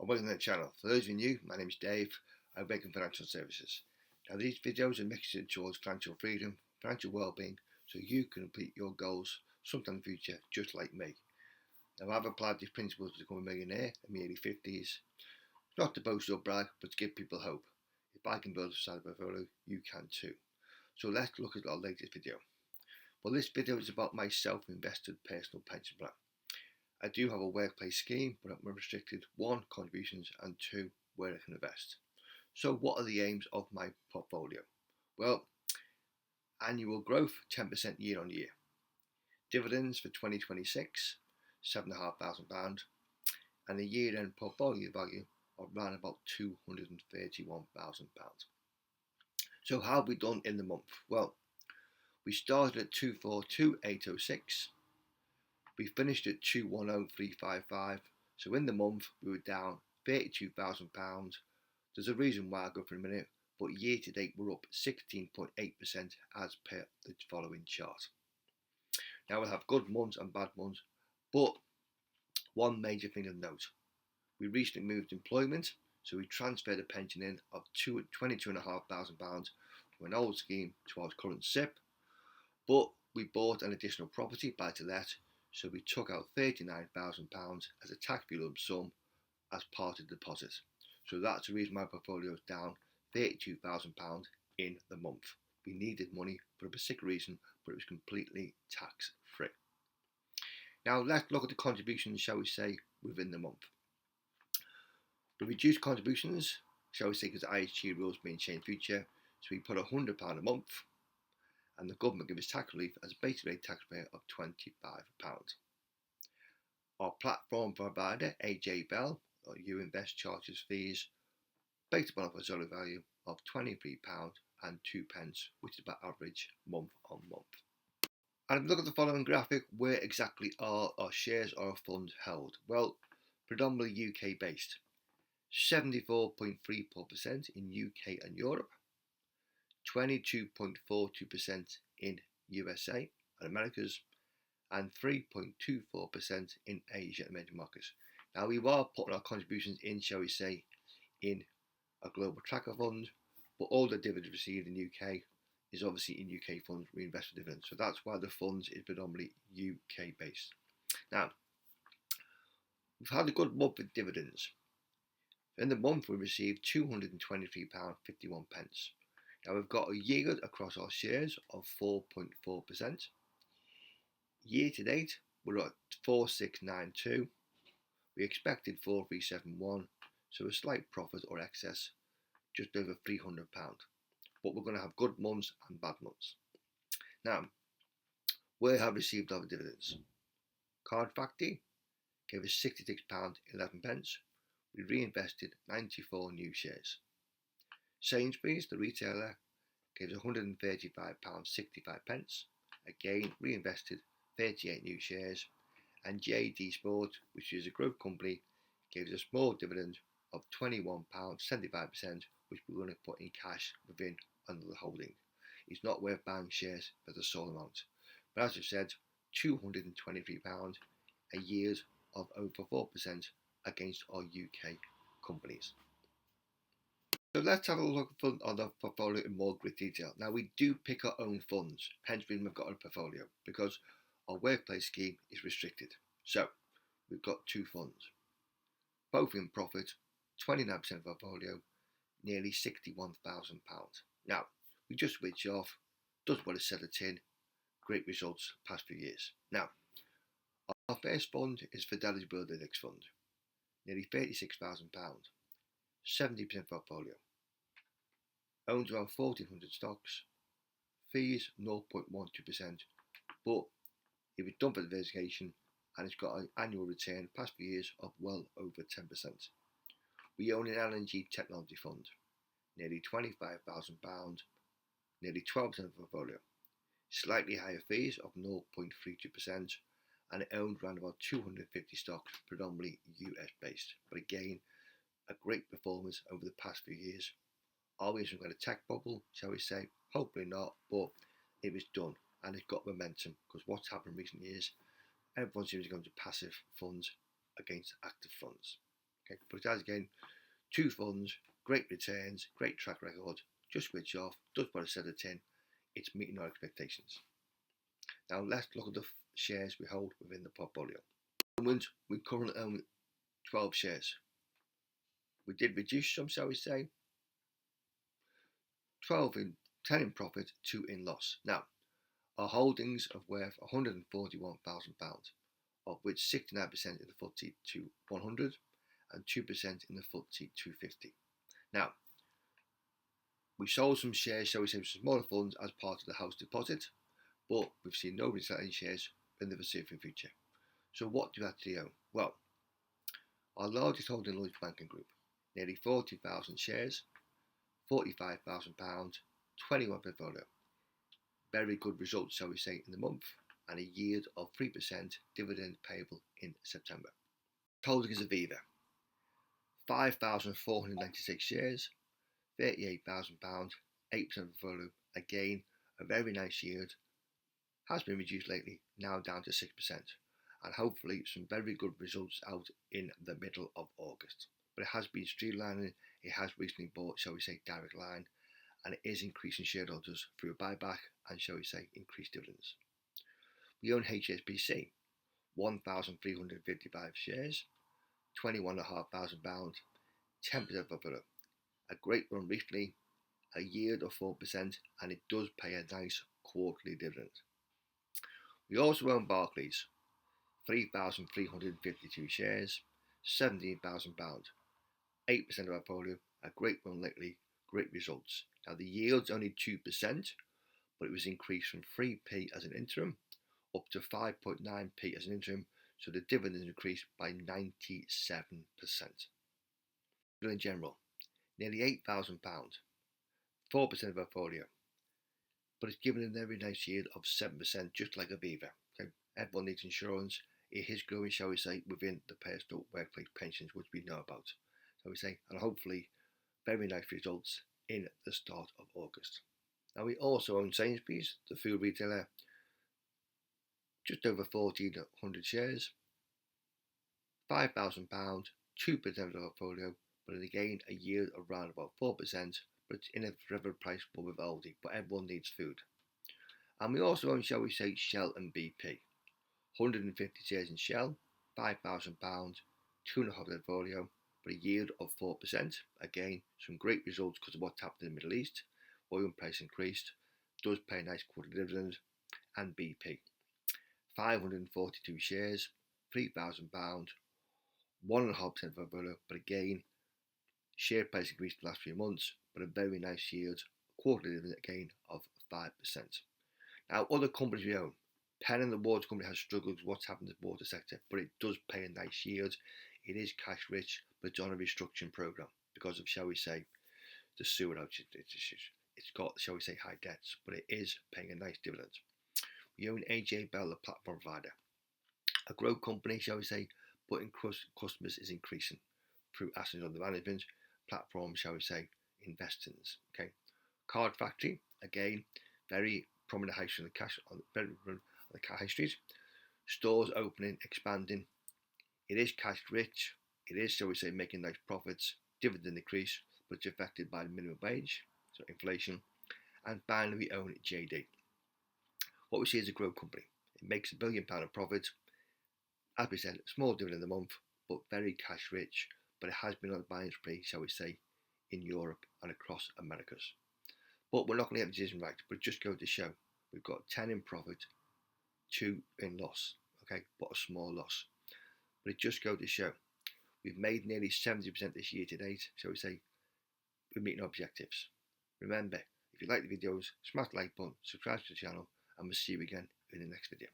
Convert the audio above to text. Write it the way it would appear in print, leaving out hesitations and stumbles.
and welcome to the channel. For those of you new, my name is Dave. I work in financial services. Now these videos are mixed towards financial freedom, financial well-being, so you can complete your goals sometime in the future just like me. Now I've applied these principles to become a millionaire in my early 50s. Not to boast or brag, but to give people hope. If I can build a sizable portfolio, you can too. So let's look at our latest video. Well, this video is about my self-invested personal pension plan. I do have a workplace scheme, but I'm restricted: 1, contributions, and 2, where I can invest. So what are the aims of my portfolio? Well, annual growth 10% year on year. Dividends for 2026, £7,500, and a year-end portfolio value of around about £231,000. So how have we done in the month? Well, we started at 242,806. We finished at 210,355. So in the month we were down £32,000. There's a reason why I'll go for a minute, but year to date we're up 16.8% as per the following chart. Now we'll have good months and bad months, but one major thing of note: we recently moved employment, so we transferred a pension in of £22,500 from an old scheme to our current Sipp, but we bought an additional property buy to let, so we took out £39,000 as a tax-free lump sum as part of the deposit. So that's the reason my portfolio is down £32,000 in the month. We needed money for a particular reason, but it was completely tax-free. Now let's look at the contributions, shall we say, within the month. The reduced contributions, shall we say, because IHG rules being changed in future, so we put £100 a month, and the government gives us tax relief as a basic rate taxpayer of £25. Our platform provider, AJ Bell, or You Invest, charges fees based upon a solid value of £23.02, which is about average month on month. And if you look at the following graphic, where exactly are our shares or our funds held? Well, predominantly UK based. 74.34% in UK and Europe, 22.42% in USA and Americas, and 3.24% in Asia and emerging markets. Now we are putting our contributions in, shall we say, in a global tracker fund, but all the dividends received in UK is obviously in UK funds, reinvested dividends. So that's why the funds is predominantly UK based. Now, we've had a good month with dividends. In the month we received £223.51. Now we've got a yield across our shares of 4.4%. Year to date we're at 4692. We expected 4371, so a slight profit or excess, just over £300. But we're going to have good months and bad months. Now, where have received our dividends? Card Factory gave us £66.11. We reinvested 94 new shares. Sainsbury's, the retailer, gave us £135.65. Again, reinvested 38 new shares. And JD Sport, which is a growth company, gave us a small dividend of £21.75, which we're going to put in cash within another holding. It's not worth buying shares for the sole amount. But as I've said, £223, a yield of over 4% against our UK companies. So let's have a look at the portfolio in more great detail. Now we do pick our own funds, hence we've got a portfolio, because our workplace scheme is restricted. So we've got 2 funds, both in profit, 29% of our portfolio, nearly £61,000. Now we just switch off, does what is said a tin, great results past few years. Now our first fund is Fidelity World Index Fund, nearly £36,000, 70% of our portfolio, owns around 1,400 stocks, fees 0.12%, but it was done for diversification and it's got an annual return past few years of well over 10%. We own an LNG technology fund, nearly £25,000, nearly 12% of the portfolio, slightly higher fees of 0.32%, and it owned around about 250 stocks, predominantly US based. But again, a great performance over the past few years. Always we've got a tech bubble, shall we say? Hopefully not, but it was done and it's got momentum, because what's happened in recent years, everyone seems to go into passive funds against active funds. Okay, but it has again 2 funds, great returns, great track record, just switch off, does what I said at 10, it's meeting our expectations. Now let's look at the shares we hold within the portfolio. At the moment, we currently own 12 shares. We did reduce some, shall we say, 12 in 10 in profit, 2 in loss. Now, our holdings are worth £141,000, of which 69% in the FTSE 100 and 2% in the FTSE 250. Now, we sold some shares, shall we say, some smaller funds as part of the house deposit, but we've seen nobody sell any shares in the foreseeable future. So what do we actually own? Well, our largest holding in Lloyds Banking Group, nearly 40,000 shares, £45,000, 21 portfolio. Very good results, shall we say, in the month, and a yield of 3% dividend payable in September. Holding is Aviva, 5,496 shares, £38,000, 8% portfolio. Again, a very nice yield. Has been reduced lately, now down to 6%, and hopefully some very good results out in the middle of August. But it has been streamlining. It has recently bought, shall we say, Direct Line, and it is increasing shareholders through a buyback and, shall we say, increased dividends. We own HSBC, 1,355 shares, £21,500, 10% portfolio. A great run recently, a yield of 4%, and it does pay a nice quarterly dividend. We also own Barclays, 3,352 shares, £17,000, 8% of our portfolio. A great run lately, great results. Now the yield's only 2%, but it was increased from 3p as an interim up to 5.9p as an interim, so the dividend increased by 97%. In general, nearly £8,000, 4% of our portfolio, but it's given a very nice yield of 7%, just like Aviva. Okay? Everyone needs insurance. It is growing, shall we say, within the personal workplace pensions, which we know about, shall we say, and hopefully very nice results in the start of August. Now we also own Sainsbury's, the food retailer, just over 1,400 shares, £5,000, 2% of our portfolio, but again a yield of around about 4%, but it's in a forever price war with Aldi, but everyone needs food. And we also own, shall we say, Shell and BP, 150 shares in Shell, £5,000, 2.5% portfolio, but a yield of 4%. Again, some great results because of what's happened in the Middle East. Oil price increased, does pay a nice quarterly dividend. And BP, 542 shares, £3,000, 1.5% portfolio, but again, share price increased the last few months, but a very nice yield, quarterly dividend again of 5%. Now, other companies we own, Penn, the water company, has struggled with what's happened to the water sector, but it does pay a nice yield. It is cash rich, but it's on a restructuring programme because of, shall we say, the sewer outage. It's got, shall we say, high debts, but it is paying a nice dividend. We own AJ Bell, the platform provider, a growth company, shall we say, but in customers is increasing through assets under management, platform, shall we say, investors. Okay, Card Factory, again, very prominent high street on the high street. Stores opening, expanding. It is cash rich. It is, shall we say, making nice profits. Dividend increase, but it's affected by minimum wage, so inflation. And finally, we own JD. What we see is a growth company. It makes £1 billion of profit. As we said, small dividend a month, but very cash rich. But it has been on a buying spree, shall we say, in Europe and across Americas. But we're not going to get the decision right, but just go to show. We've got 10 in profit, 2 in loss, okay, but a small loss. But it just goes to show we've made nearly 70% this year to date, so we say we're meeting our objectives. Remember, if you like the videos, smash the like button, subscribe to the channel, and we'll see you again in the next video.